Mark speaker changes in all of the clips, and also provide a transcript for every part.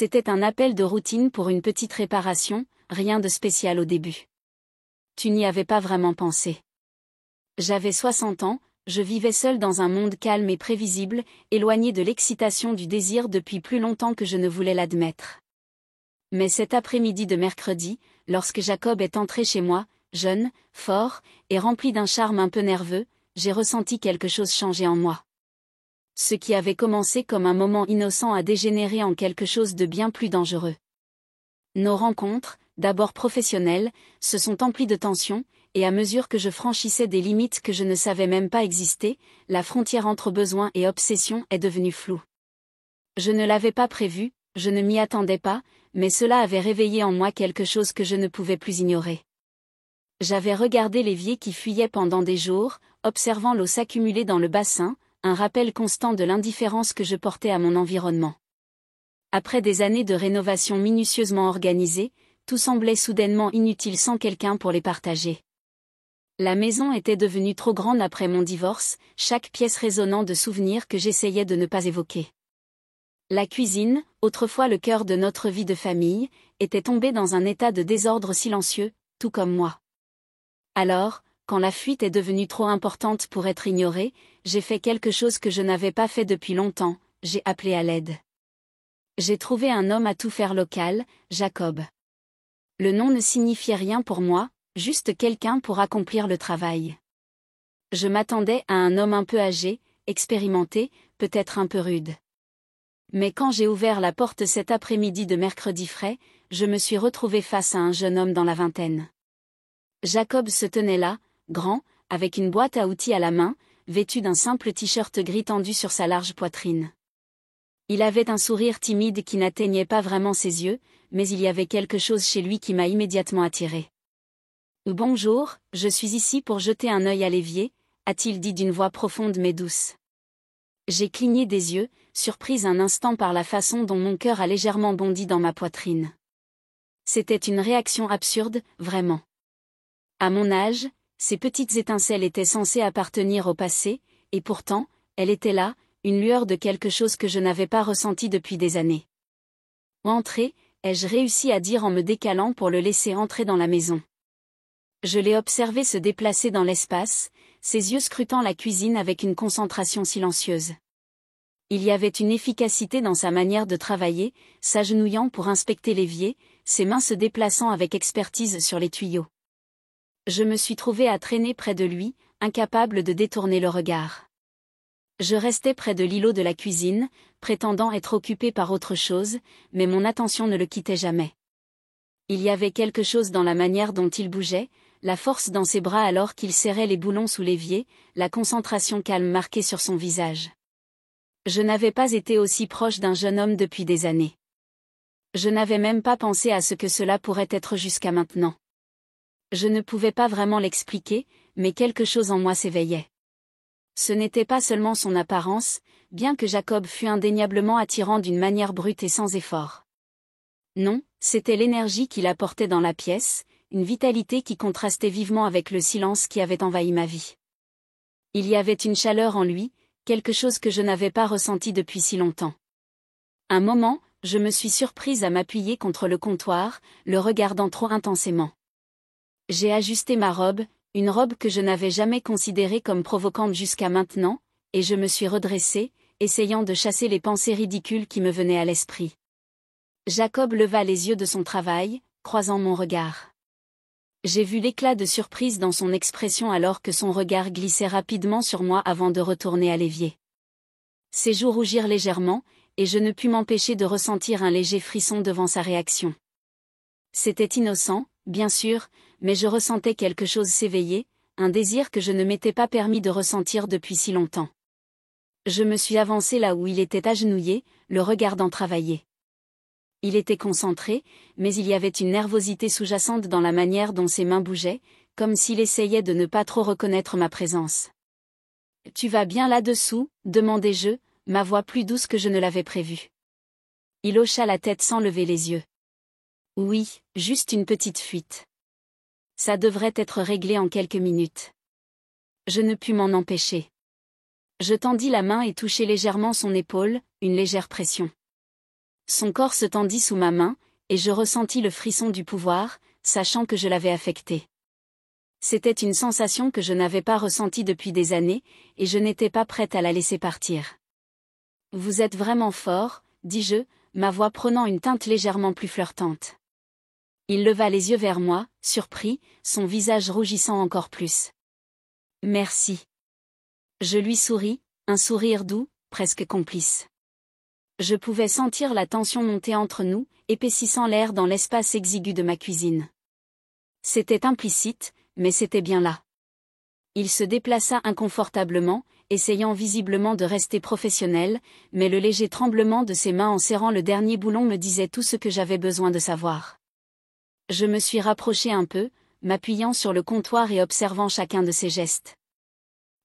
Speaker 1: C'était un appel de routine pour une petite réparation, rien de spécial au début. Tu n'y avais pas vraiment pensé. J'avais 60 ans, je vivais seul dans un monde calme et prévisible, éloigné de l'excitation du désir depuis plus longtemps que je ne voulais l'admettre. Mais cet après-midi de mercredi, lorsque Jacob est entré chez moi, jeune, fort, et rempli d'un charme un peu nerveux, j'ai ressenti quelque chose changer en moi. Ce qui avait commencé comme un moment innocent a dégénéré en quelque chose de bien plus dangereux. Nos rencontres, d'abord professionnelles, se sont emplies de tensions, et à mesure que je franchissais des limites que je ne savais même pas exister, la frontière entre besoin et obsession est devenue floue. Je ne l'avais pas prévu, je ne m'y attendais pas, mais cela avait réveillé en moi quelque chose que je ne pouvais plus ignorer. J'avais regardé l'évier qui fuyait pendant des jours, observant l'eau s'accumuler dans le bassin, un rappel constant de l'indifférence que je portais à mon environnement. Après des années de rénovation minutieusement organisée, tout semblait soudainement inutile sans quelqu'un pour les partager. La maison était devenue trop grande après mon divorce, chaque pièce résonnant de souvenirs que j'essayais de ne pas évoquer. La cuisine, autrefois le cœur de notre vie de famille, était tombée dans un état de désordre silencieux, tout comme moi. Alors, quand la fuite est devenue trop importante pour être ignorée, j'ai fait quelque chose que je n'avais pas fait depuis longtemps, j'ai appelé à l'aide. J'ai trouvé un homme à tout faire local, Jacob. Le nom ne signifiait rien pour moi, juste quelqu'un pour accomplir le travail. Je m'attendais à un homme un peu âgé, expérimenté, peut-être un peu rude. Mais quand j'ai ouvert la porte cet après-midi de mercredi frais, je me suis retrouvée face à un jeune homme dans la vingtaine. Jacob se tenait là, grand, avec une boîte à outils à la main, vêtu d'un simple t-shirt gris tendu sur sa large poitrine. Il avait un sourire timide qui n'atteignait pas vraiment ses yeux, mais il y avait quelque chose chez lui qui m'a immédiatement attirée. « Bonjour, je suis ici pour jeter un œil à l'évier », a-t-il dit d'une voix profonde mais douce. J'ai cligné des yeux, surprise un instant par la façon dont mon cœur a légèrement bondi dans ma poitrine. C'était une réaction absurde, vraiment. À mon âge, ces petites étincelles étaient censées appartenir au passé, et pourtant, elle était là, une lueur de quelque chose que je n'avais pas ressenti depuis des années. « Entrez », ai-je réussi à dire en me décalant pour le laisser entrer dans la maison. Je l'ai observé se déplacer dans l'espace, ses yeux scrutant la cuisine avec une concentration silencieuse. Il y avait une efficacité dans sa manière de travailler, s'agenouillant pour inspecter l'évier, ses mains se déplaçant avec expertise sur les tuyaux. Je me suis trouvée à traîner près de lui, incapable de détourner le regard. Je restais près de l'îlot de la cuisine, prétendant être occupée par autre chose, mais mon attention ne le quittait jamais. Il y avait quelque chose dans la manière dont il bougeait, la force dans ses bras alors qu'il serrait les boulons sous l'évier, la concentration calme marquée sur son visage. Je n'avais pas été aussi proche d'un jeune homme depuis des années. Je n'avais même pas pensé à ce que cela pourrait être jusqu'à maintenant. Je ne pouvais pas vraiment l'expliquer, mais quelque chose en moi s'éveillait. Ce n'était pas seulement son apparence, bien que Jacob fût indéniablement attirant d'une manière brute et sans effort. Non, c'était l'énergie qu'il apportait dans la pièce, une vitalité qui contrastait vivement avec le silence qui avait envahi ma vie. Il y avait une chaleur en lui, quelque chose que je n'avais pas ressenti depuis si longtemps. Un moment, je me suis surprise à m'appuyer contre le comptoir, le regardant trop intensément. J'ai ajusté ma robe, une robe que je n'avais jamais considérée comme provocante jusqu'à maintenant, et je me suis redressée, essayant de chasser les pensées ridicules qui me venaient à l'esprit. Jacob leva les yeux de son travail, croisant mon regard. J'ai vu l'éclat de surprise dans son expression alors que son regard glissait rapidement sur moi avant de retourner à l'évier. Ses joues rougirent légèrement, et je ne pus m'empêcher de ressentir un léger frisson devant sa réaction. C'était innocent, bien sûr, mais je ressentais quelque chose s'éveiller, un désir que je ne m'étais pas permis de ressentir depuis si longtemps. Je me suis avancée là où il était agenouillé, le regardant travailler. Il était concentré, mais il y avait une nervosité sous-jacente dans la manière dont ses mains bougeaient, comme s'il essayait de ne pas trop reconnaître ma présence. « Tu vas bien là-dessous ?» demandai-je, ma voix plus douce que je ne l'avais prévu. Il hocha la tête sans lever les yeux. « Oui, juste une petite fuite. Ça devrait être réglé en quelques minutes. » Je ne pus m'en empêcher. Je tendis la main et touchai légèrement son épaule, une légère pression. Son corps se tendit sous ma main, et je ressentis le frisson du pouvoir, sachant que je l'avais affecté. C'était une sensation que je n'avais pas ressentie depuis des années, et je n'étais pas prête à la laisser partir. « Vous êtes vraiment fort, » dis-je, ma voix prenant une teinte légèrement plus flirtante. Il leva les yeux vers moi, surpris, son visage rougissant encore plus. « Merci. » Je lui souris, un sourire doux, presque complice. Je pouvais sentir la tension monter entre nous, épaississant l'air dans l'espace exigu de ma cuisine. C'était implicite, mais c'était bien là. Il se déplaça inconfortablement, essayant visiblement de rester professionnel, mais le léger tremblement de ses mains en serrant le dernier boulon me disait tout ce que j'avais besoin de savoir. Je me suis rapproché un peu, m'appuyant sur le comptoir et observant chacun de ses gestes.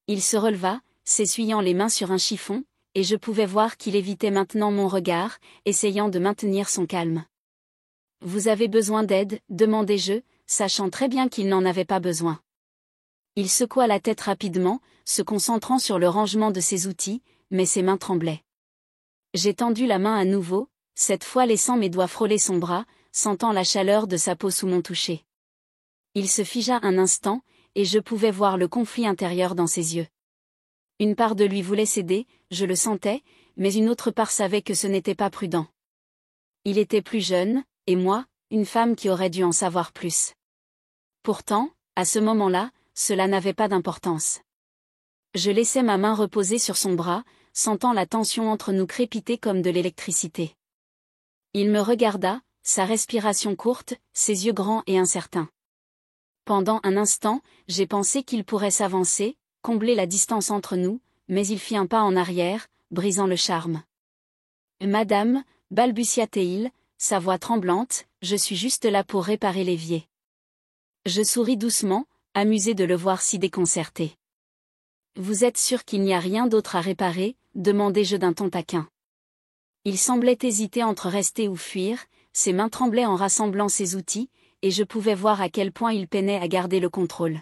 Speaker 1: Il se releva, s'essuyant les mains sur un chiffon, et je pouvais voir qu'il évitait maintenant mon regard, essayant de maintenir son calme. « Vous avez besoin d'aide ?» demandai-je, sachant très bien qu'il n'en avait pas besoin. Il secoua la tête rapidement, se concentrant sur le rangement de ses outils, mais ses mains tremblaient. J'ai tendu la main à nouveau, cette fois laissant mes doigts frôler son bras, sentant la chaleur de sa peau sous mon toucher. Il se figea un instant, et je pouvais voir le conflit intérieur dans ses yeux. Une part de lui voulait céder, je le sentais, mais une autre part savait que ce n'était pas prudent. Il était plus jeune, et moi, une femme qui aurait dû en savoir plus. Pourtant, à ce moment-là, cela n'avait pas d'importance. Je laissai ma main reposer sur son bras, sentant la tension entre nous crépiter comme de l'électricité. Il me regarda, sa respiration courte, ses yeux grands et incertains. Pendant un instant, j'ai pensé qu'il pourrait s'avancer, combler la distance entre nous, mais il fit un pas en arrière, brisant le charme. « Madame, » balbutia-t-il, sa voix tremblante, « je suis juste là pour réparer l'évier. » Je souris doucement, amusé de le voir si déconcerté. « Vous êtes sûr qu'il n'y a rien d'autre à réparer ?» demandai-je d'un ton taquin. Il semblait hésiter entre rester ou fuir, ses mains tremblaient en rassemblant ses outils, et je pouvais voir à quel point il peinait à garder le contrôle.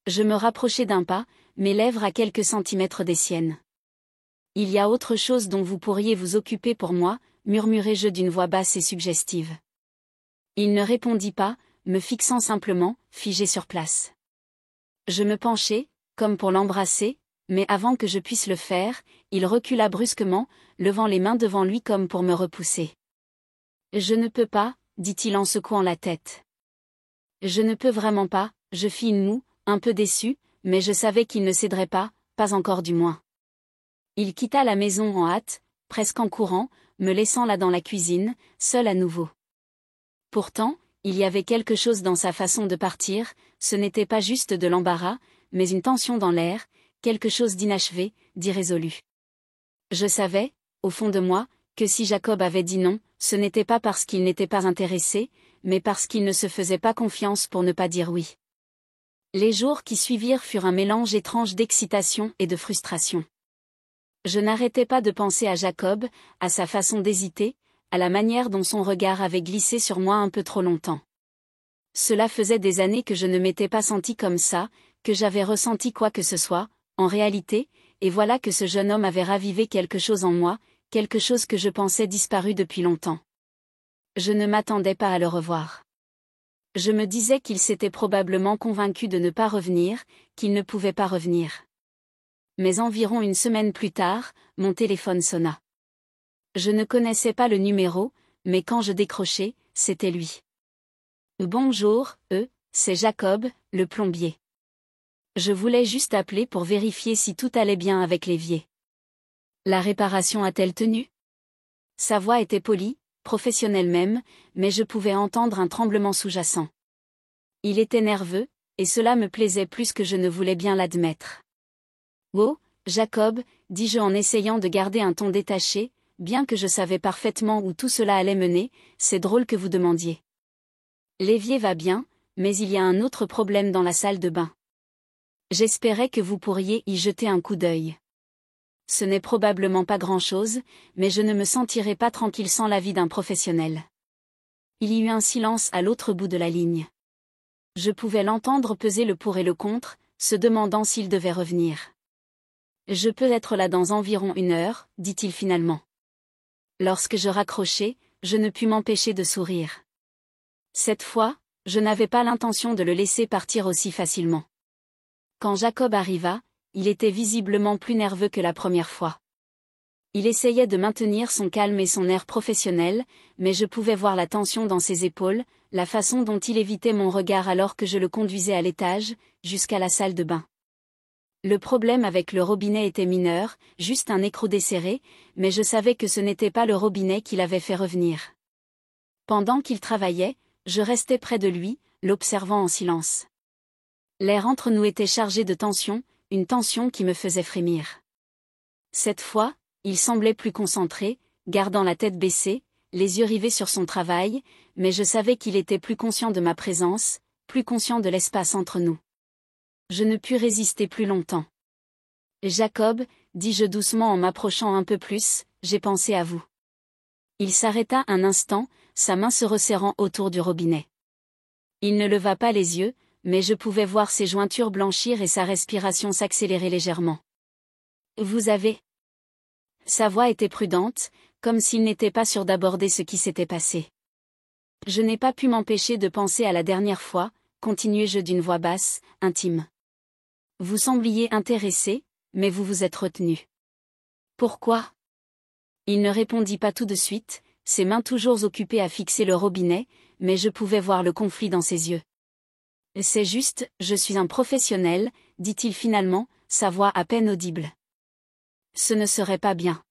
Speaker 1: Je me rapprochai d'un pas, mes lèvres à quelques centimètres des siennes. « Il y a autre chose dont vous pourriez vous occuper pour moi, » murmurai-je d'une voix basse et suggestive. Il ne répondit pas, me fixant simplement, figé sur place. Je me penchai, comme pour l'embrasser, mais avant que je puisse le faire, il recula brusquement, levant les mains devant lui comme pour me repousser. « Je ne peux pas, » dit-il en secouant la tête. « Je ne peux vraiment pas, » je fis une moue, un peu déçu, mais je savais qu'il ne céderait pas encore du moins. Il quitta la maison en hâte, presque en courant, me laissant là dans la cuisine, seul à nouveau. Pourtant, il y avait quelque chose dans sa façon de partir, ce n'était pas juste de l'embarras, mais une tension dans l'air, quelque chose d'inachevé, d'irrésolu. Je savais, au fond de moi, que si Jacob avait dit non, ce n'était pas parce qu'il n'était pas intéressé, mais parce qu'il ne se faisait pas confiance pour ne pas dire oui. Les jours qui suivirent furent un mélange étrange d'excitation et de frustration. Je n'arrêtais pas de penser à Jacob, à sa façon d'hésiter, à la manière dont son regard avait glissé sur moi un peu trop longtemps. Cela faisait des années que je ne m'étais pas senti comme ça, que j'avais ressenti quoi que ce soit, en réalité, et voilà que ce jeune homme avait ravivé quelque chose en moi, quelque chose que je pensais disparu depuis longtemps. Je ne m'attendais pas à le revoir. Je me disais qu'il s'était probablement convaincu de ne pas revenir, qu'il ne pouvait pas revenir. Mais environ une semaine plus tard, mon téléphone sonna. Je ne connaissais pas le numéro, mais quand je décrochai, c'était lui. « Bonjour, c'est Jacob, le plombier. Je voulais juste appeler pour vérifier si tout allait bien avec l'évier. La réparation a-t-elle tenu ?» Sa voix était polie, professionnelle même, mais je pouvais entendre un tremblement sous-jacent. Il était nerveux, et cela me plaisait plus que je ne voulais bien l'admettre. « Oh, Jacob, » dis-je en essayant de garder un ton détaché, bien que je savais parfaitement où tout cela allait mener, c'est drôle que vous demandiez. L'évier va bien, mais il y a un autre problème dans la salle de bain. J'espérais que vous pourriez y jeter un coup d'œil. Ce n'est probablement pas grand-chose, mais je ne me sentirai pas tranquille sans l'avis d'un professionnel. Il y eut un silence à l'autre bout de la ligne. Je pouvais l'entendre peser le pour et le contre, se demandant s'il devait revenir. « Je peux être là dans environ 1 heure, dit-il finalement. Lorsque je raccrochai, je ne pus m'empêcher de sourire. Cette fois, je n'avais pas l'intention de le laisser partir aussi facilement. Quand Jacob arriva, il était visiblement plus nerveux que la première fois. Il essayait de maintenir son calme et son air professionnel, mais je pouvais voir la tension dans ses épaules, la façon dont il évitait mon regard alors que je le conduisais à l'étage, jusqu'à la salle de bain. Le problème avec le robinet était mineur, juste un écrou desserré, mais je savais que ce n'était pas le robinet qui l'avait fait revenir. Pendant qu'il travaillait, je restais près de lui, l'observant en silence. L'air entre nous était chargé de tension, une tension qui me faisait frémir. Cette fois, il semblait plus concentré, gardant la tête baissée, les yeux rivés sur son travail, mais je savais qu'il était plus conscient de ma présence, plus conscient de l'espace entre nous. Je ne pus résister plus longtemps. Jacob, dis-je doucement en m'approchant un peu plus, j'ai pensé à vous. Il s'arrêta un instant, sa main se resserrant autour du robinet. Il ne leva pas les yeux, mais je pouvais voir ses jointures blanchir et sa respiration s'accélérer légèrement. Vous avez... Sa voix était prudente, comme s'il n'était pas sûr d'aborder ce qui s'était passé. Je n'ai pas pu m'empêcher de penser à la dernière fois, continuai-je d'une voix basse, intime. Vous sembliez intéressé, mais vous vous êtes retenu. Pourquoi? Il ne répondit pas tout de suite, ses mains toujours occupées à fixer le robinet, mais je pouvais voir le conflit dans ses yeux. C'est juste, je suis un professionnel, dit-il finalement, sa voix à peine audible. Ce ne serait pas bien.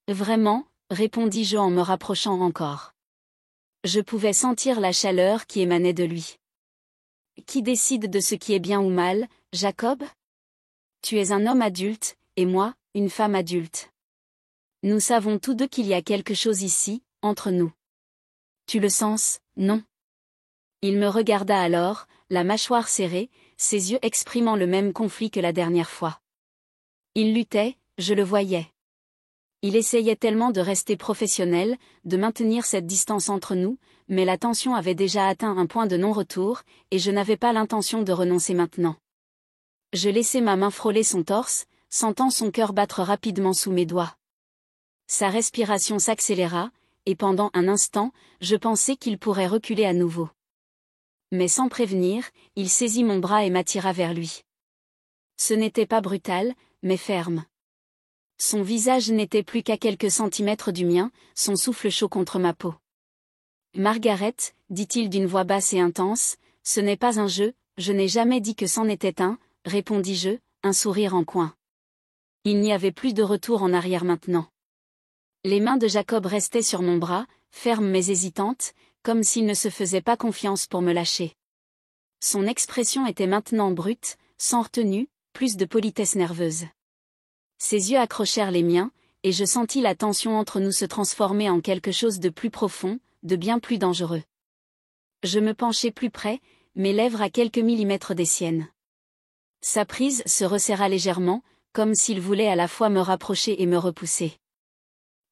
Speaker 1: Vraiment, répondis-je en me rapprochant encore. Je pouvais sentir la chaleur qui émanait de lui. Qui décide de ce qui est bien ou mal, Jacob? Tu es un homme adulte, et moi, une femme adulte. Nous savons tous deux qu'il y a quelque chose ici, entre nous. Tu le sens, non? Il me regarda alors, la mâchoire serrée, ses yeux exprimant le même conflit que la dernière fois. Il luttait, je le voyais. Il essayait tellement de rester professionnel, de maintenir cette distance entre nous, mais la tension avait déjà atteint un point de non-retour, et je n'avais pas l'intention de renoncer maintenant. Je laissai ma main frôler son torse, sentant son cœur battre rapidement sous mes doigts. Sa respiration s'accéléra, et pendant un instant, je pensais qu'il pourrait reculer à nouveau. Mais sans prévenir, il saisit mon bras et m'attira vers lui. Ce n'était pas brutal, mais ferme. Son visage n'était plus qu'à quelques centimètres du mien, son souffle chaud contre ma peau. Margaret, dit-il d'une voix basse et intense, ce n'est pas un jeu, je n'ai jamais dit que c'en était un, répondis-je, un sourire en coin. Il n'y avait plus de retour en arrière maintenant. Les mains de Jacob restaient sur mon bras, fermes mais hésitantes, comme s'il ne se faisait pas confiance pour me lâcher. Son expression était maintenant brute, sans retenue, plus de politesse nerveuse. Ses yeux accrochèrent les miens, et je sentis la tension entre nous se transformer en quelque chose de plus profond, de bien plus dangereux. Je me penchai plus près, mes lèvres à quelques millimètres des siennes. Sa prise se resserra légèrement, comme s'il voulait à la fois me rapprocher et me repousser.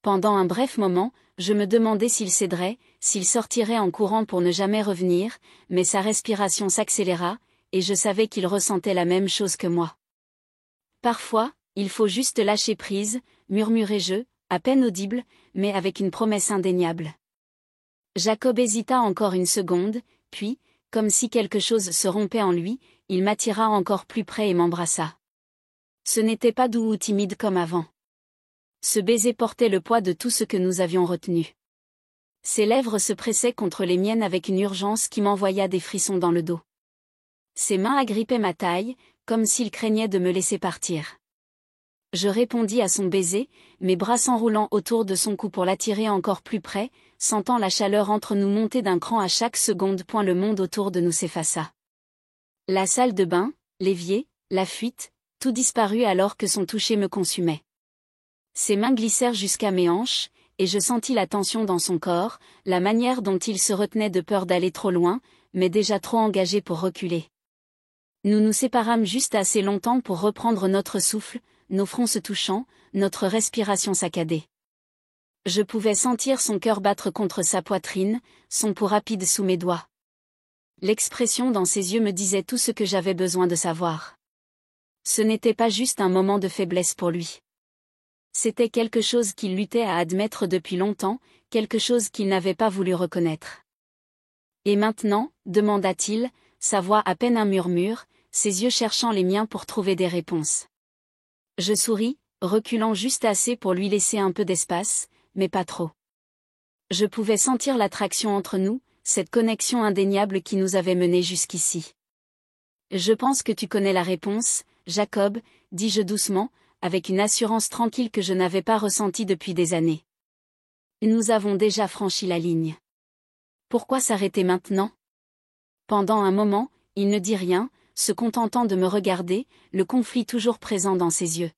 Speaker 1: Pendant un bref moment, je me demandais s'il céderait, s'il sortirait en courant pour ne jamais revenir, mais sa respiration s'accéléra, et je savais qu'il ressentait la même chose que moi. Parfois, il faut juste lâcher prise, murmurai-je, à peine audible, mais avec une promesse indéniable. Jacob hésita encore une seconde, puis, comme si quelque chose se rompait en lui, il m'attira encore plus près et m'embrassa. Ce n'était pas doux ou timide comme avant. Ce baiser portait le poids de tout ce que nous avions retenu. Ses lèvres se pressaient contre les miennes avec une urgence qui m'envoya des frissons dans le dos. Ses mains agrippaient ma taille, comme s'il craignait de me laisser partir. Je répondis à son baiser, mes bras s'enroulant autour de son cou pour l'attirer encore plus près, sentant la chaleur entre nous monter d'un cran à chaque seconde. Le monde autour de nous s'effaça. La salle de bain, l'évier, la fuite, tout disparut alors que son toucher me consumait. Ses mains glissèrent jusqu'à mes hanches, et je sentis la tension dans son corps, la manière dont il se retenait de peur d'aller trop loin, mais déjà trop engagé pour reculer. Nous nous séparâmes juste assez longtemps pour reprendre notre souffle, nos fronts se touchant, notre respiration saccadée. Je pouvais sentir son cœur battre contre sa poitrine, son pouls rapide sous mes doigts. L'expression dans ses yeux me disait tout ce que j'avais besoin de savoir. Ce n'était pas juste un moment de faiblesse pour lui. C'était quelque chose qu'il luttait à admettre depuis longtemps, quelque chose qu'il n'avait pas voulu reconnaître. Et maintenant, demanda-t-il, sa voix à peine un murmure, ses yeux cherchant les miens pour trouver des réponses. Je souris, reculant juste assez pour lui laisser un peu d'espace, mais pas trop. Je pouvais sentir l'attraction entre nous, cette connexion indéniable qui nous avait menés jusqu'ici. Je pense que tu connais la réponse, Jacob, dis-je doucement, avec une assurance tranquille que je n'avais pas ressentie depuis des années. Nous avons déjà franchi la ligne. Pourquoi s'arrêter maintenant? Pendant un moment, il ne dit rien, se contentant de me regarder, le conflit toujours présent dans ses yeux.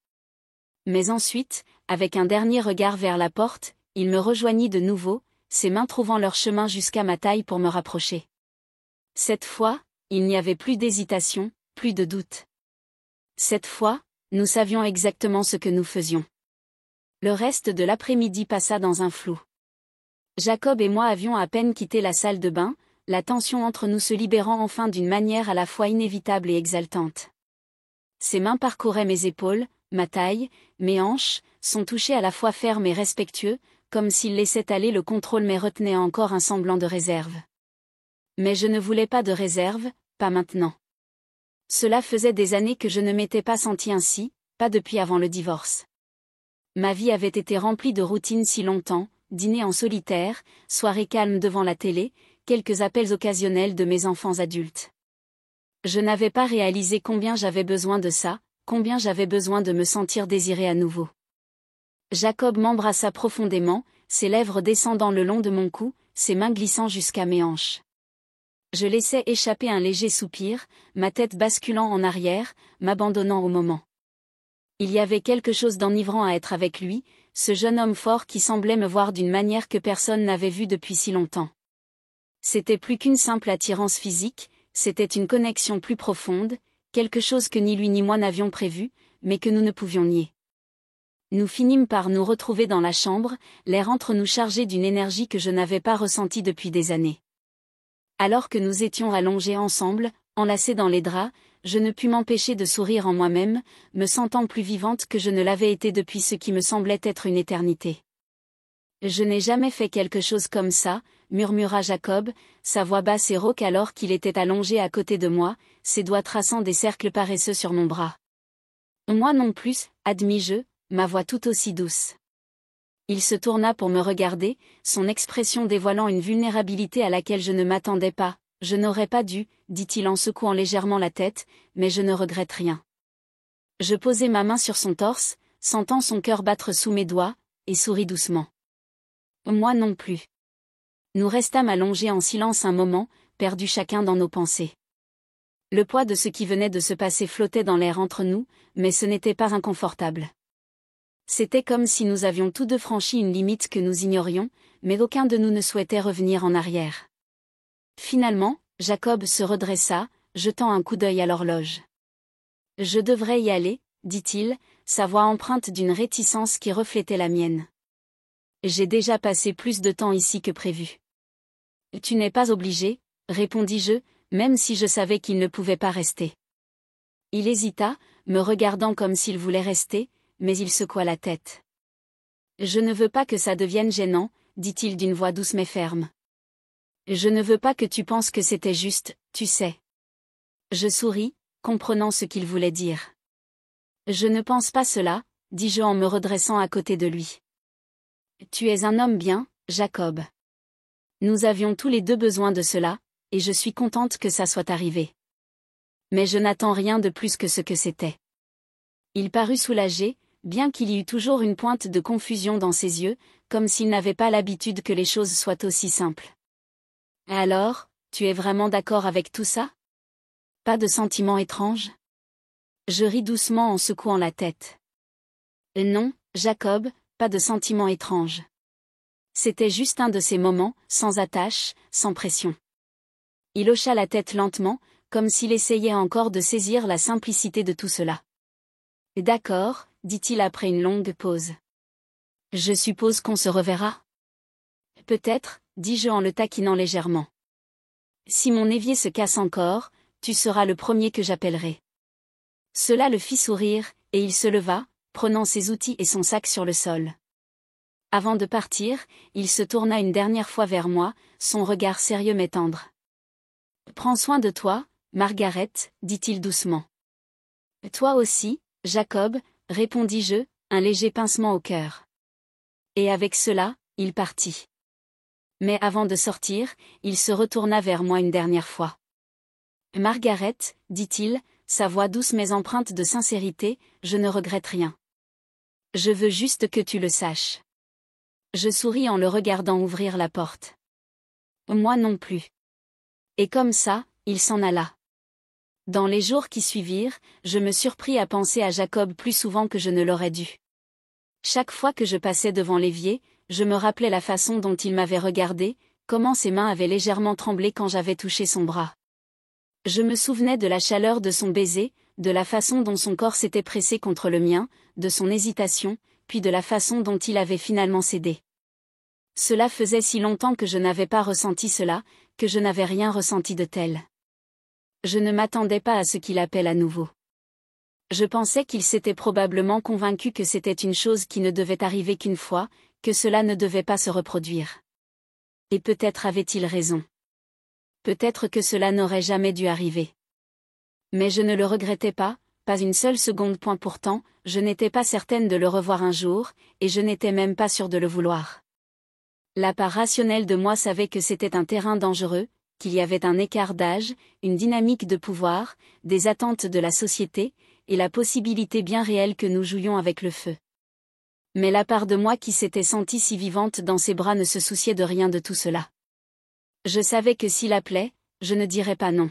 Speaker 1: Mais ensuite, avec un dernier regard vers la porte, il me rejoignit de nouveau, ses mains trouvant leur chemin jusqu'à ma taille pour me rapprocher. Cette fois, il n'y avait plus d'hésitation, plus de doute. Cette fois, nous savions exactement ce que nous faisions. Le reste de l'après-midi passa dans un flou. Jacob et moi avions à peine quitté la salle de bain, la tension entre nous se libérant enfin d'une manière à la fois inévitable et exaltante. Ses mains parcouraient mes épaules, ma taille, mes hanches, son toucher à la fois ferme et respectueux, comme s'il laissait aller le contrôle mais retenait encore un semblant de réserve. Mais je ne voulais pas de réserve, pas maintenant. Cela faisait des années que je ne m'étais pas sentie ainsi, pas depuis avant le divorce. Ma vie avait été remplie de routines si longtemps, dîner en solitaire, soirée calme devant la télé, quelques appels occasionnels de mes enfants adultes. Je n'avais pas réalisé combien j'avais besoin de ça, combien j'avais besoin de me sentir désirée à nouveau. Jacob m'embrassa profondément, ses lèvres descendant le long de mon cou, ses mains glissant jusqu'à mes hanches. Je laissais échapper un léger soupir, ma tête basculant en arrière, m'abandonnant au moment. Il y avait quelque chose d'enivrant à être avec lui, ce jeune homme fort qui semblait me voir d'une manière que personne n'avait vue depuis si longtemps. C'était plus qu'une simple attirance physique, c'était une connexion plus profonde, quelque chose que ni lui ni moi n'avions prévu, mais que nous ne pouvions nier. Nous finîmes par nous retrouver dans la chambre, l'air entre nous chargé d'une énergie que je n'avais pas ressentie depuis des années. Alors que nous étions allongés ensemble, enlacés dans les draps, je ne pus m'empêcher de sourire en moi-même, me sentant plus vivante que je ne l'avais été depuis ce qui me semblait être une éternité. Je n'ai jamais fait quelque chose comme ça, murmura Jacob, sa voix basse et rauque alors qu'il était allongé à côté de moi, ses doigts traçant des cercles paresseux sur mon bras. Moi non plus, admis-je, ma voix tout aussi douce. Il se tourna pour me regarder, son expression dévoilant une vulnérabilité à laquelle je ne m'attendais pas. Je n'aurais pas dû, dit-il en secouant légèrement la tête, mais je ne regrette rien. Je posai ma main sur son torse, sentant son cœur battre sous mes doigts, et souris doucement. Moi non plus. Nous restâmes allongés en silence un moment, perdus chacun dans nos pensées. Le poids de ce qui venait de se passer flottait dans l'air entre nous, mais ce n'était pas inconfortable. C'était comme si nous avions tous deux franchi une limite que nous ignorions, mais aucun de nous ne souhaitait revenir en arrière. Finalement, Jacob se redressa, jetant un coup d'œil à l'horloge. « Je devrais y aller, dit-il, sa voix empreinte d'une réticence qui reflétait la mienne. J'ai déjà passé plus de temps ici que prévu. Tu n'es pas obligé, répondis-je, même si je savais qu'il ne pouvait pas rester. Il hésita, me regardant comme s'il voulait rester, mais il secoua la tête. Je ne veux pas que ça devienne gênant, dit-il d'une voix douce mais ferme. Je ne veux pas que tu penses que c'était juste, tu sais. Je souris, comprenant ce qu'il voulait dire. Je ne pense pas cela, dis-je en me redressant à côté de lui. Tu es un homme bien, Jacob. Nous avions tous les deux besoin de cela, et je suis contente que ça soit arrivé. Mais je n'attends rien de plus que ce que c'était. Il parut soulagé, bien qu'il y eût toujours une pointe de confusion dans ses yeux, comme s'il n'avait pas l'habitude que les choses soient aussi simples. Alors, tu es vraiment d'accord avec tout ça? Pas de sentiments étranges? Je ris doucement en secouant la tête. Non, Jacob, pas de sentiments étranges. C'était juste un de ces moments, sans attache, sans pression. Il hocha la tête lentement, comme s'il essayait encore de saisir la simplicité de tout cela. D'accord, dit-il après une longue pause. Je suppose qu'on se reverra? Peut-être, dis-je en le taquinant légèrement. Si mon évier se casse encore, tu seras le premier que j'appellerai. Cela le fit sourire, et il se leva, prenant ses outils et son sac sur le sol. Avant de partir, il se tourna une dernière fois vers moi, son regard sérieux mais tendre. « Prends soin de toi, Margaret, dit-il doucement. « Toi aussi, Jacob, répondis-je, un léger pincement au cœur. » Et avec cela, il partit. Mais avant de sortir, il se retourna vers moi une dernière fois. « Margaret, dit-il, sa voix douce mais empreinte de sincérité, je ne regrette rien. Je veux juste que tu le saches. » Je souris en le regardant ouvrir la porte. Moi non plus. Et comme ça, il s'en alla. Dans les jours qui suivirent, je me surpris à penser à Jacob plus souvent que je ne l'aurais dû. Chaque fois que je passais devant l'évier, je me rappelais la façon dont il m'avait regardé, comment ses mains avaient légèrement tremblé quand j'avais touché son bras. Je me souvenais de la chaleur de son baiser, de la façon dont son corps s'était pressé contre le mien, de son hésitation, puis de la façon dont il avait finalement cédé. Cela faisait si longtemps que je n'avais pas ressenti cela, que je n'avais rien ressenti de tel. Je ne m'attendais pas à ce qu'il appelle à nouveau. Je pensais qu'il s'était probablement convaincu que c'était une chose qui ne devait arriver qu'une fois, que cela ne devait pas se reproduire. Et peut-être avait-il raison. Peut-être que cela n'aurait jamais dû arriver. Mais je ne le regrettais pas une seule seconde. Pourtant, je n'étais pas certaine de le revoir un jour, et je n'étais même pas sûre de le vouloir. La part rationnelle de moi savait que c'était un terrain dangereux, qu'il y avait un écart d'âge, une dynamique de pouvoir, des attentes de la société, et la possibilité bien réelle que nous jouions avec le feu. Mais la part de moi qui s'était sentie si vivante dans ses bras ne se souciait de rien de tout cela. Je savais que s'il appelait, je ne dirais pas non.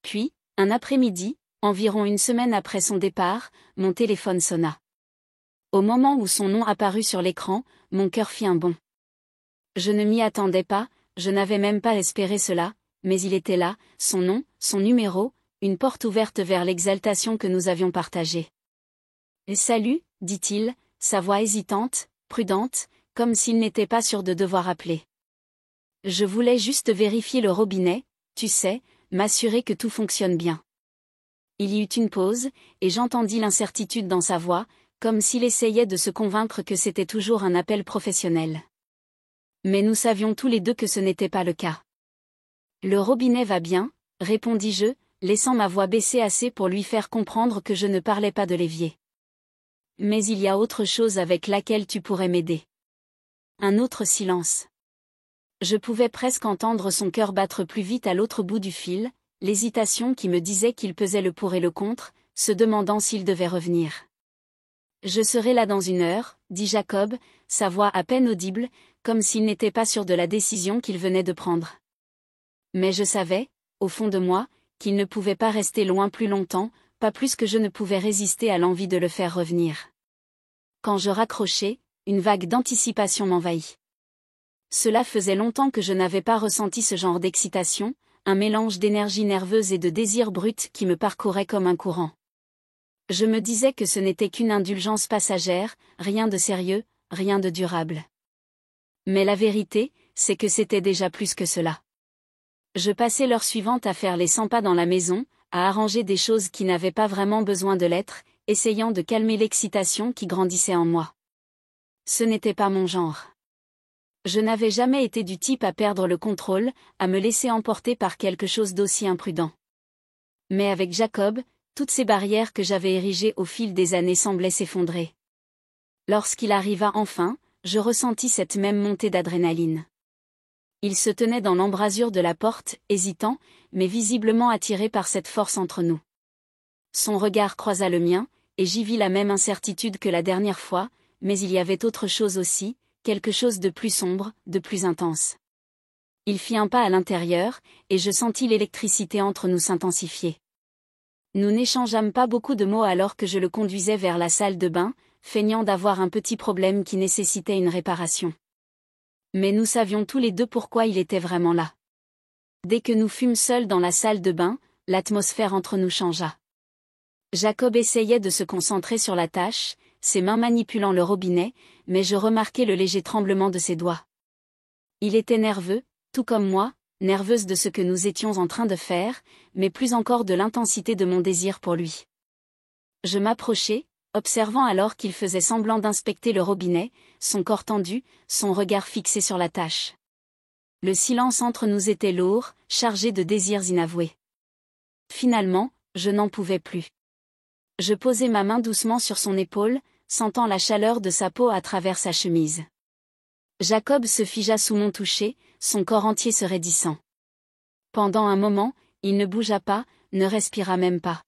Speaker 1: Puis, un après-midi, environ une semaine après son départ, mon téléphone sonna. Au moment où son nom apparut sur l'écran, mon cœur fit un bond. Je ne m'y attendais pas, je n'avais même pas espéré cela, mais il était là, son nom, son numéro, une porte ouverte vers l'exaltation que nous avions partagée. « Salut, dit-il, sa voix hésitante, prudente, comme s'il n'était pas sûr de devoir appeler. Je voulais juste vérifier le robinet, tu sais, m'assurer que tout fonctionne bien. » Il y eut une pause, et j'entendis l'incertitude dans sa voix, comme s'il essayait de se convaincre que c'était toujours un appel professionnel. Mais nous savions tous les deux que ce n'était pas le cas. « Le robinet va bien, répondis-je, laissant ma voix baisser assez pour lui faire comprendre que je ne parlais pas de l'évier. Mais il y a autre chose avec laquelle tu pourrais m'aider. » Un autre silence. Je pouvais presque entendre son cœur battre plus vite à l'autre bout du fil, l'hésitation qui me disait qu'il pesait le pour et le contre, se demandant s'il devait revenir. « Je serai là dans 1 heure, dit Jacob, sa voix à peine audible, comme s'il n'était pas sûr de la décision qu'il venait de prendre. Mais je savais, au fond de moi, qu'il ne pouvait pas rester loin plus longtemps, pas plus que je ne pouvais résister à l'envie de le faire revenir. Quand je raccrochai, une vague d'anticipation m'envahit. Cela faisait longtemps que je n'avais pas ressenti ce genre d'excitation, un mélange d'énergie nerveuse et de désir brut qui me parcourait comme un courant. Je me disais que ce n'était qu'une indulgence passagère, rien de sérieux, rien de durable. Mais la vérité, c'est que c'était déjà plus que cela. Je passais l'heure suivante à faire les 100 pas dans la maison, à arranger des choses qui n'avaient pas vraiment besoin de l'être, essayant de calmer l'excitation qui grandissait en moi. Ce n'était pas mon genre. Je n'avais jamais été du type à perdre le contrôle, à me laisser emporter par quelque chose d'aussi imprudent. Mais avec Jacob, toutes ces barrières que j'avais érigées au fil des années semblaient s'effondrer. Lorsqu'il arriva enfin, je ressentis cette même montée d'adrénaline. Il se tenait dans l'embrasure de la porte, hésitant, mais visiblement attiré par cette force entre nous. Son regard croisa le mien, et j'y vis la même incertitude que la dernière fois, mais il y avait autre chose aussi, quelque chose de plus sombre, de plus intense. Il fit un pas à l'intérieur, et je sentis l'électricité entre nous s'intensifier. Nous n'échangeâmes pas beaucoup de mots alors que je le conduisais vers la salle de bain, feignant d'avoir un petit problème qui nécessitait une réparation. Mais nous savions tous les deux pourquoi il était vraiment là. Dès que nous fûmes seuls dans la salle de bain, l'atmosphère entre nous changea. Jacob essayait de se concentrer sur la tâche, ses mains manipulant le robinet, mais je remarquai le léger tremblement de ses doigts. Il était nerveux, tout comme moi, nerveuse de ce que nous étions en train de faire, mais plus encore de l'intensité de mon désir pour lui. Je m'approchai, observant alors qu'il faisait semblant d'inspecter le robinet, son corps tendu, son regard fixé sur la tâche. Le silence entre nous était lourd, chargé de désirs inavoués. Finalement, je n'en pouvais plus. Je posai ma main doucement sur son épaule, sentant la chaleur de sa peau à travers sa chemise. Jacob se figea sous mon toucher, son corps entier se raidissant. Pendant un moment, il ne bougea pas, ne respira même pas.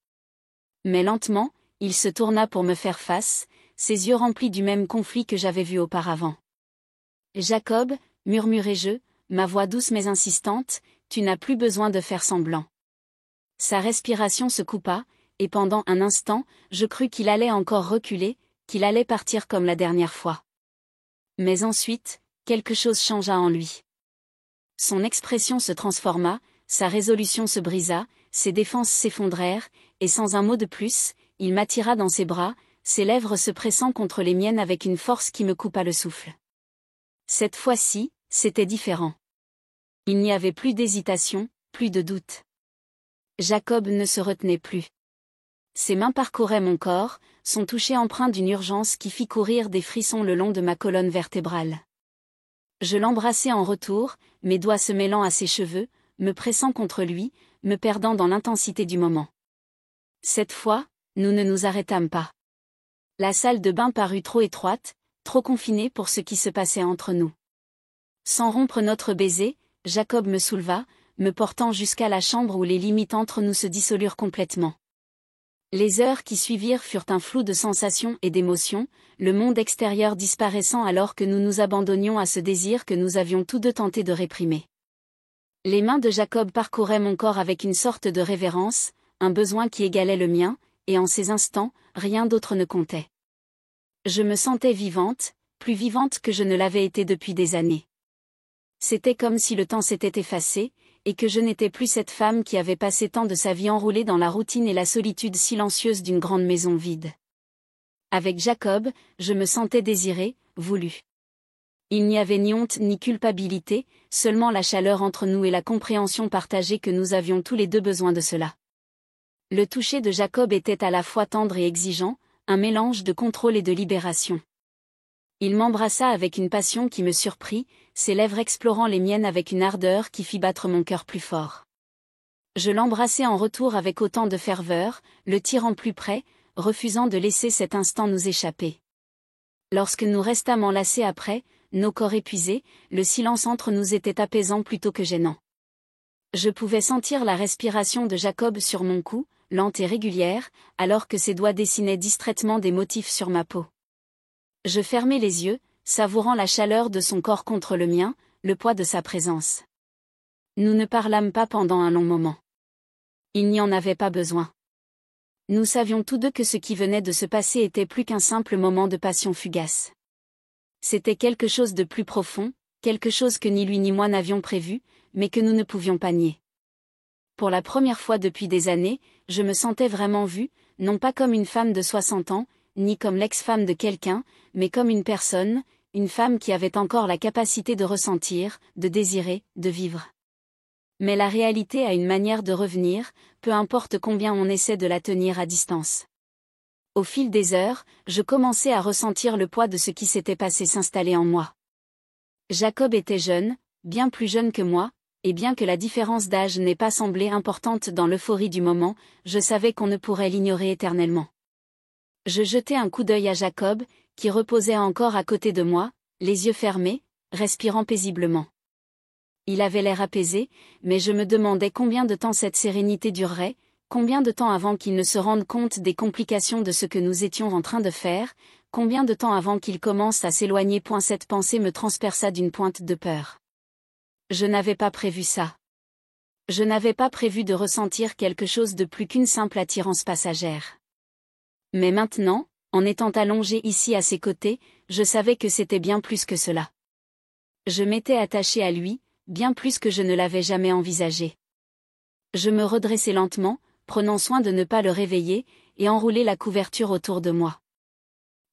Speaker 1: Mais lentement, il se tourna pour me faire face, ses yeux remplis du même conflit que j'avais vu auparavant. « Jacob, murmurai-je, ma voix douce mais insistante, tu n'as plus besoin de faire semblant. » Sa respiration se coupa, et pendant un instant, je crus qu'il allait encore reculer, qu'il allait partir comme la dernière fois. Mais ensuite, quelque chose changea en lui. Son expression se transforma, sa résolution se brisa, ses défenses s'effondrèrent, et sans un mot de plus, il m'attira dans ses bras, ses lèvres se pressant contre les miennes avec une force qui me coupa le souffle. Cette fois-ci, c'était différent. Il n'y avait plus d'hésitation, plus de doute. Jacob ne se retenait plus. Ses mains parcouraient mon corps, son toucher empreint d'une urgence qui fit courir des frissons le long de ma colonne vertébrale. Je l'embrassai en retour, mes doigts se mêlant à ses cheveux, me pressant contre lui, me perdant dans l'intensité du moment. Cette fois, nous ne nous arrêtâmes pas. La salle de bain parut trop étroite, trop confinée pour ce qui se passait entre nous. Sans rompre notre baiser, Jacob me souleva, me portant jusqu'à la chambre où les limites entre nous se dissolurent complètement. Les heures qui suivirent furent un flou de sensations et d'émotions, le monde extérieur disparaissant alors que nous nous abandonnions à ce désir que nous avions tous deux tenté de réprimer. Les mains de Jacob parcouraient mon corps avec une sorte de révérence, un besoin qui égalait le mien, et en ces instants, rien d'autre ne comptait. Je me sentais vivante, plus vivante que je ne l'avais été depuis des années. C'était comme si le temps s'était effacé, et que je n'étais plus cette femme qui avait passé tant de sa vie enroulée dans la routine et la solitude silencieuse d'une grande maison vide. Avec Jacob, je me sentais désirée, voulue. Il n'y avait ni honte ni culpabilité, seulement la chaleur entre nous et la compréhension partagée que nous avions tous les deux besoin de cela. Le toucher de Jacob était à la fois tendre et exigeant, un mélange de contrôle et de libération. Il m'embrassa avec une passion qui me surprit, ses lèvres explorant les miennes avec une ardeur qui fit battre mon cœur plus fort. Je l'embrassai en retour avec autant de ferveur, le tirant plus près, refusant de laisser cet instant nous échapper. Lorsque nous restâmes enlacés après, nos corps épuisés, le silence entre nous était apaisant plutôt que gênant. Je pouvais sentir la respiration de Jacob sur mon cou, lente et régulière, alors que ses doigts dessinaient distraitement des motifs sur ma peau. Je fermai les yeux, savourant la chaleur de son corps contre le mien, le poids de sa présence. Nous ne parlâmes pas pendant un long moment. Il n'y en avait pas besoin. Nous savions tous deux que ce qui venait de se passer était plus qu'un simple moment de passion fugace. C'était quelque chose de plus profond, quelque chose que ni lui ni moi n'avions prévu, mais que nous ne pouvions pas nier. Pour la première fois depuis des années, je me sentais vraiment vue, non pas comme une femme de 60 ans, ni comme l'ex-femme de quelqu'un, mais comme une personne, une femme qui avait encore la capacité de ressentir, de désirer, de vivre. Mais la réalité a une manière de revenir, peu importe combien on essaie de la tenir à distance. Au fil des heures, je commençais à ressentir le poids de ce qui s'était passé s'installer en moi. Jacob était jeune, bien plus jeune que moi, et bien que la différence d'âge n'ait pas semblé importante dans l'euphorie du moment, je savais qu'on ne pourrait l'ignorer éternellement. Je jetai un coup d'œil à Jacob, qui reposait encore à côté de moi, les yeux fermés, respirant paisiblement. Il avait l'air apaisé, mais je me demandais combien de temps cette sérénité durerait, combien de temps avant qu'il ne se rende compte des complications de ce que nous étions en train de faire, combien de temps avant qu'il commence à s'éloigner. Cette pensée me transperça d'une pointe de peur. Je n'avais pas prévu ça. Je n'avais pas prévu de ressentir quelque chose de plus qu'une simple attirance passagère. Mais maintenant, en étant allongé ici à ses côtés, je savais que c'était bien plus que cela. Je m'étais attachée à lui, bien plus que je ne l'avais jamais envisagé. Je me redressai lentement, prenant soin de ne pas le réveiller, et enroulai la couverture autour de moi.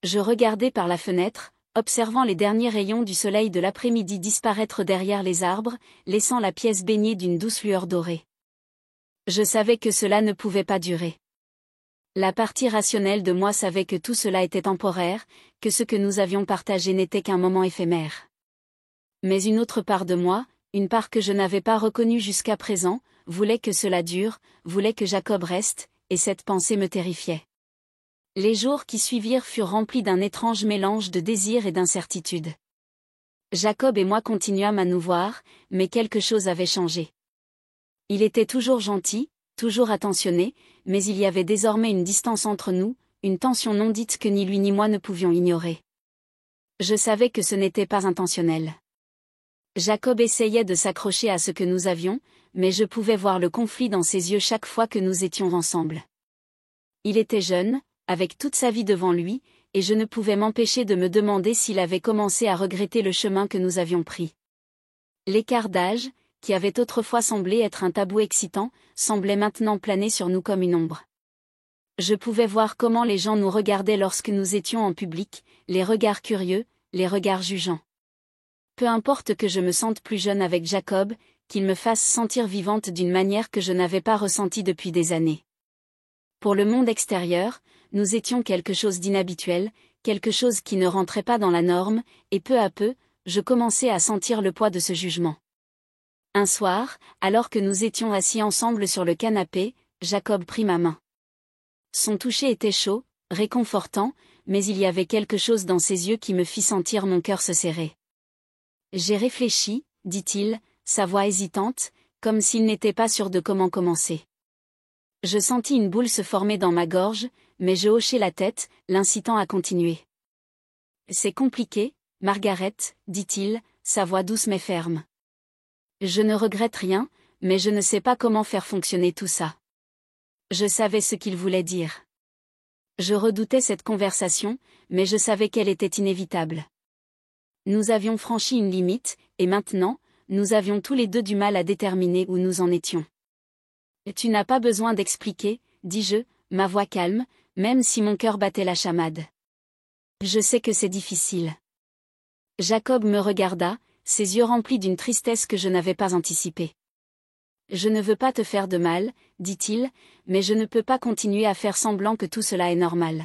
Speaker 1: Je regardai par la fenêtre, observant les derniers rayons du soleil de l'après-midi disparaître derrière les arbres, laissant la pièce baignée d'une douce lueur dorée. Je savais que cela ne pouvait pas durer. La partie rationnelle de moi savait que tout cela était temporaire, que ce que nous avions partagé n'était qu'un moment éphémère. Mais une autre part de moi, une part que je n'avais pas reconnue jusqu'à présent, voulait que cela dure, voulait que Jacob reste, et cette pensée me terrifiait. Les jours qui suivirent furent remplis d'un étrange mélange de désir et d'incertitude. Jacob et moi continuâmes à nous voir, mais quelque chose avait changé. Il était toujours gentil, toujours attentionné, mais il y avait désormais une distance entre nous, une tension non dite que ni lui ni moi ne pouvions ignorer. Je savais que ce n'était pas intentionnel. Jacob essayait de s'accrocher à ce que nous avions, mais je pouvais voir le conflit dans ses yeux chaque fois que nous étions ensemble. Il était jeune, avec toute sa vie devant lui, et je ne pouvais m'empêcher de me demander s'il avait commencé à regretter le chemin que nous avions pris. L'écart d'âge, qui avait autrefois semblé être un tabou excitant, semblait maintenant planer sur nous comme une ombre. Je pouvais voir comment les gens nous regardaient lorsque nous étions en public, les regards curieux, les regards jugeants. Peu importe que je me sente plus jeune avec Jacob, qu'il me fasse sentir vivante d'une manière que je n'avais pas ressentie depuis des années. Pour le monde extérieur, nous étions quelque chose d'inhabituel, quelque chose qui ne rentrait pas dans la norme, et peu à peu, je commençais à sentir le poids de ce jugement. Un soir, alors que nous étions assis ensemble sur le canapé, Jacob prit ma main. Son toucher était chaud, réconfortant, mais il y avait quelque chose dans ses yeux qui me fit sentir mon cœur se serrer. J'ai réfléchi, dit-il, sa voix hésitante, comme s'il n'était pas sûr de comment commencer. Je sentis une boule se former dans ma gorge, mais je hochai la tête, l'incitant à continuer. C'est compliqué, Margaret, dit-il, sa voix douce mais ferme. Je ne regrette rien, mais je ne sais pas comment faire fonctionner tout ça. Je savais ce qu'il voulait dire. Je redoutais cette conversation, mais je savais qu'elle était inévitable. Nous avions franchi une limite, et maintenant, nous avions tous les deux du mal à déterminer où nous en étions. Tu n'as pas besoin d'expliquer, dis-je, ma voix calme, même si mon cœur battait la chamade. Je sais que c'est difficile. Jacob me regarda, ses yeux remplis d'une tristesse que je n'avais pas anticipée. Je ne veux pas te faire de mal, dit-il, mais je ne peux pas continuer à faire semblant que tout cela est normal.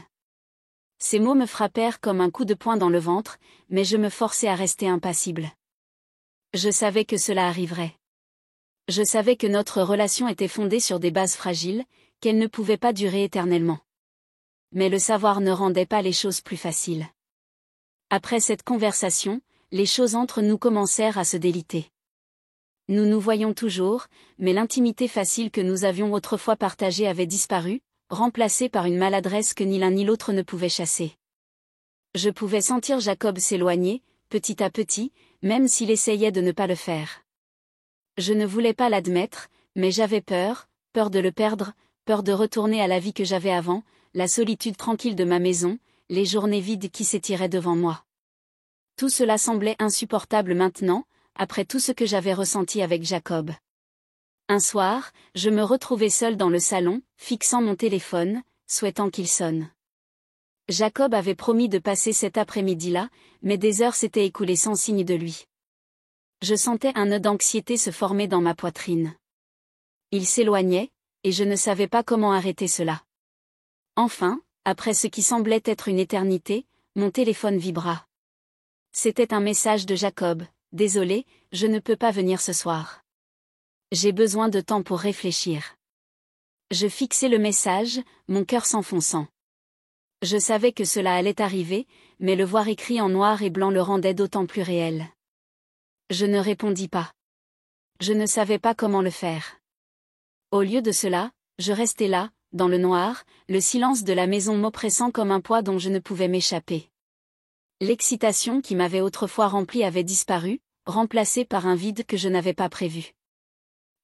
Speaker 1: Ces mots me frappèrent comme un coup de poing dans le ventre, mais je me forçai à rester impassible. Je savais que cela arriverait. Je savais que notre relation était fondée sur des bases fragiles, qu'elle ne pouvait pas durer éternellement. Mais le savoir ne rendait pas les choses plus faciles. Après cette conversation, les choses entre nous commencèrent à se déliter. Nous nous voyions toujours, mais l'intimité facile que nous avions autrefois partagée avait disparu, remplacée par une maladresse que ni l'un ni l'autre ne pouvait chasser. Je pouvais sentir Jacob s'éloigner, petit à petit, même s'il essayait de ne pas le faire. Je ne voulais pas l'admettre, mais j'avais peur, peur de le perdre, peur de retourner à la vie que j'avais avant, la solitude tranquille de ma maison, les journées vides qui s'étiraient devant moi. Tout cela semblait insupportable maintenant, après tout ce que j'avais ressenti avec Jacob. Un soir, je me retrouvai seule dans le salon, fixant mon téléphone, souhaitant qu'il sonne. Jacob avait promis de passer cet après-midi-là, mais des heures s'étaient écoulées sans signe de lui. Je sentais un nœud d'anxiété se former dans ma poitrine. Il s'éloignait, et je ne savais pas comment arrêter cela. Enfin, après ce qui semblait être une éternité, mon téléphone vibra. C'était un message de Jacob. « Désolé, je ne peux pas venir ce soir. J'ai besoin de temps pour réfléchir. » Je fixai le message, mon cœur s'enfonçant. Je savais que cela allait arriver, mais le voir écrit en noir et blanc le rendait d'autant plus réel. Je ne répondis pas. Je ne savais pas comment le faire. Au lieu de cela, je restais là, dans le noir, le silence de la maison m'oppressant comme un poids dont je ne pouvais m'échapper. L'excitation qui m'avait autrefois rempli avait disparu, remplacée par un vide que je n'avais pas prévu.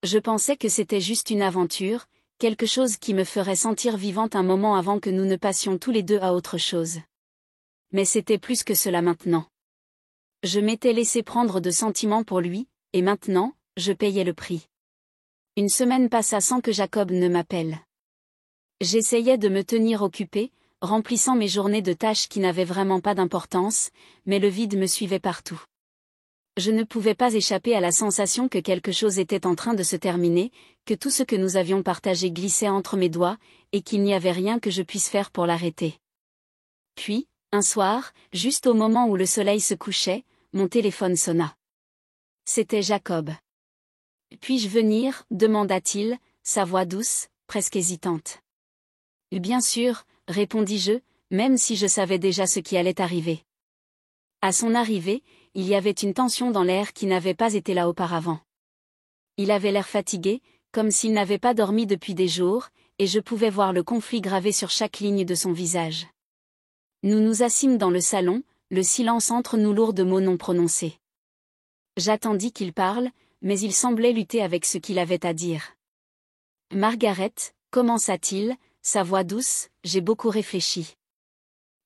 Speaker 1: Je pensais que c'était juste une aventure, quelque chose qui me ferait sentir vivante un moment avant que nous ne passions tous les deux à autre chose. Mais c'était plus que cela maintenant. Je m'étais laissé prendre de sentiments pour lui, et maintenant, je payais le prix. Une semaine passa sans que Jacob ne m'appelle. J'essayais de me tenir occupée, remplissant mes journées de tâches qui n'avaient vraiment pas d'importance, mais le vide me suivait partout. Je ne pouvais pas échapper à la sensation que quelque chose était en train de se terminer, que tout ce que nous avions partagé glissait entre mes doigts, et qu'il n'y avait rien que je puisse faire pour l'arrêter. Puis, un soir, juste au moment où le soleil se couchait, mon téléphone sonna. C'était Jacob. « Puis-je venir ?» demanda-t-il, sa voix douce, presque hésitante. « Bien sûr », répondis-je, même si je savais déjà ce qui allait arriver. À son arrivée, il y avait une tension dans l'air qui n'avait pas été là auparavant. Il avait l'air fatigué, comme s'il n'avait pas dormi depuis des jours, et je pouvais voir le conflit gravé sur chaque ligne de son visage. Nous nous assîmes dans le salon, le silence entre nous lourd de mots non prononcés. J'attendis qu'il parle, mais il semblait lutter avec ce qu'il avait à dire. « Margaret, » commença-t-il, sa voix douce, « j'ai beaucoup réfléchi. »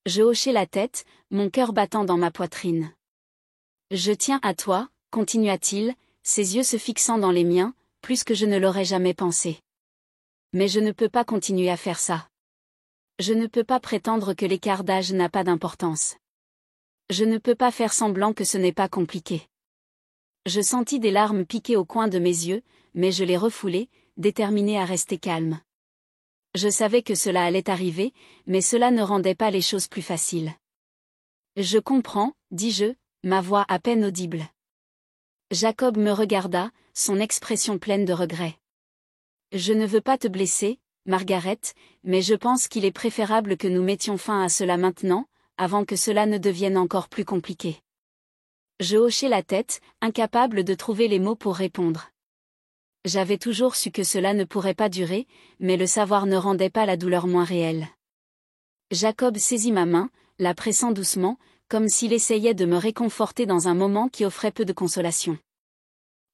Speaker 1: Je hochai la tête, mon cœur battant dans ma poitrine. « Je tiens à toi, » continua-t-il, ses yeux se fixant dans les miens, plus que je ne l'aurais jamais pensé. « Mais je ne peux pas continuer à faire ça. Je ne peux pas prétendre que l'écart d'âge n'a pas d'importance. Je ne peux pas faire semblant que ce n'est pas compliqué. » Je sentis des larmes piquer au coin de mes yeux, mais je les refoulai, déterminé à rester calme. Je savais que cela allait arriver, mais cela ne rendait pas les choses plus faciles. « Je comprends, » dis-je, ma voix à peine audible. Jacob me regarda, son expression pleine de regret. « Je ne veux pas te blesser, Margaret, mais je pense qu'il est préférable que nous mettions fin à cela maintenant, avant que cela ne devienne encore plus compliqué. » Je hochai la tête, incapable de trouver les mots pour répondre. J'avais toujours su que cela ne pourrait pas durer, mais le savoir ne rendait pas la douleur moins réelle. Jacob saisit ma main, la pressant doucement, comme s'il essayait de me réconforter dans un moment qui offrait peu de consolation.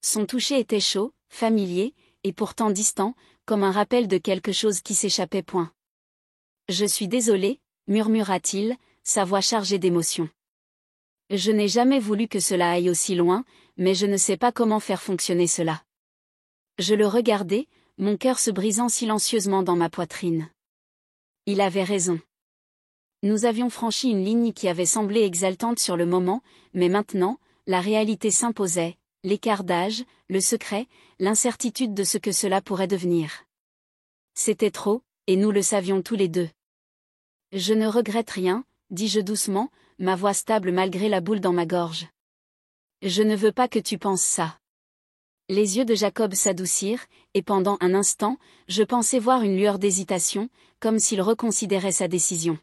Speaker 1: Son toucher était chaud, familier, et pourtant distant, comme un rappel de quelque chose qui s'échappait point. « Je suis désolé, » murmura-t-il, sa voix chargée d'émotion. Je n'ai jamais voulu que cela aille aussi loin, mais je ne sais pas comment faire fonctionner cela. Je le regardai, mon cœur se brisant silencieusement dans ma poitrine. Il avait raison. Nous avions franchi une ligne qui avait semblé exaltante sur le moment, mais maintenant, la réalité s'imposait, l'écart d'âge, le secret, l'incertitude de ce que cela pourrait devenir. C'était trop, et nous le savions tous les deux. « Je ne regrette rien », dis-je doucement, ma voix stable malgré la boule dans ma gorge. « Je ne veux pas que tu penses ça. » Les yeux de Jacob s'adoucirent, et pendant un instant, je pensais voir une lueur d'hésitation, comme s'il reconsidérait sa décision.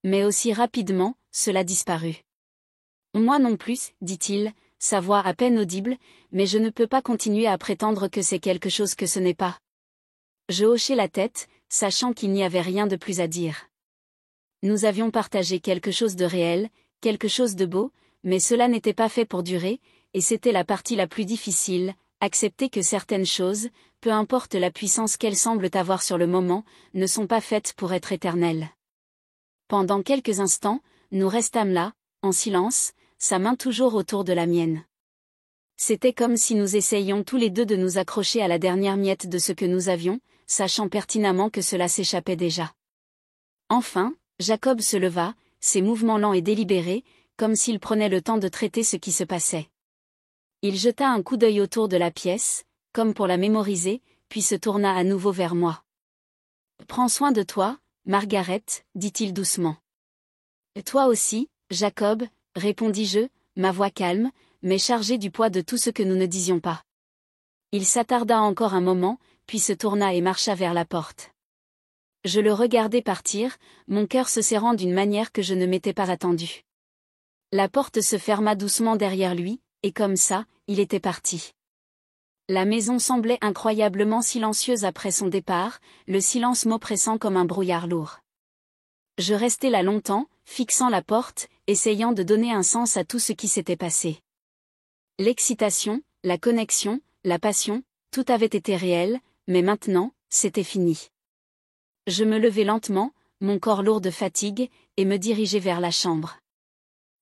Speaker 1: Mais aussi rapidement, cela disparut. « Moi non plus, » dit-il, sa voix à peine audible, mais je ne peux pas continuer à prétendre que c'est quelque chose que ce n'est pas. Je hochai la tête, sachant qu'il n'y avait rien de plus à dire. Nous avions partagé quelque chose de réel, quelque chose de beau, mais cela n'était pas fait pour durer, et c'était la partie la plus difficile, accepter que certaines choses, peu importe la puissance qu'elles semblent avoir sur le moment, ne sont pas faites pour être éternelles. Pendant quelques instants, nous restâmes là, en silence, sa main toujours autour de la mienne. C'était comme si nous essayions tous les deux de nous accrocher à la dernière miette de ce que nous avions, sachant pertinemment que cela s'échappait déjà. Enfin, Jacob se leva, ses mouvements lents et délibérés, comme s'il prenait le temps de traiter ce qui se passait. Il jeta un coup d'œil autour de la pièce, comme pour la mémoriser, puis se tourna à nouveau vers moi. « Prends soin de toi, Margaret, » dit-il doucement. « Toi aussi, Jacob, » répondis-je, ma voix calme, mais chargée du poids de tout ce que nous ne disions pas. Il s'attarda encore un moment, puis se tourna et marcha vers la porte. Je le regardai partir, mon cœur se serrant d'une manière que je ne m'étais pas attendue. La porte se ferma doucement derrière lui, et comme ça, il était parti. La maison semblait incroyablement silencieuse après son départ, le silence m'oppressant comme un brouillard lourd. Je restai là longtemps, fixant la porte, essayant de donner un sens à tout ce qui s'était passé. L'excitation, la connexion, la passion, tout avait été réel, mais maintenant, c'était fini. Je me levai lentement, mon corps lourd de fatigue, et me dirigeai vers la chambre.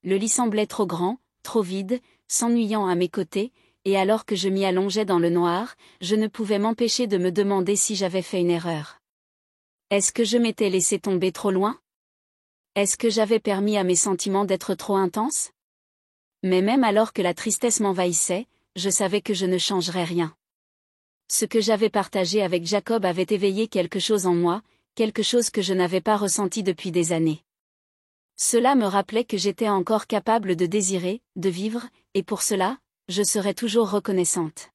Speaker 1: Le lit semblait trop grand, trop vide, s'ennuyant à mes côtés, et alors que je m'y allongeais dans le noir, je ne pouvais m'empêcher de me demander si j'avais fait une erreur. Est-ce que je m'étais laissé tomber trop loin? Est-ce que j'avais permis à mes sentiments d'être trop intenses? Mais même alors que la tristesse m'envahissait, je savais que je ne changerais rien. Ce que j'avais partagé avec Jacob avait éveillé quelque chose en moi, quelque chose que je n'avais pas ressenti depuis des années. Cela me rappelait que j'étais encore capable de désirer, de vivre, et pour cela, je serais toujours reconnaissante.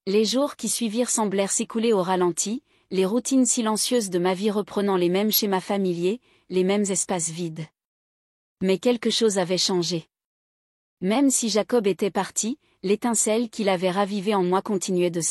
Speaker 1: Les jours qui suivirent semblèrent s'écouler au ralenti, les routines silencieuses de ma vie reprenant les mêmes schémas familiers, les mêmes espaces vides. Mais quelque chose avait changé. Même si Jacob était parti, l'étincelle qu'il avait ravivée en moi continuait de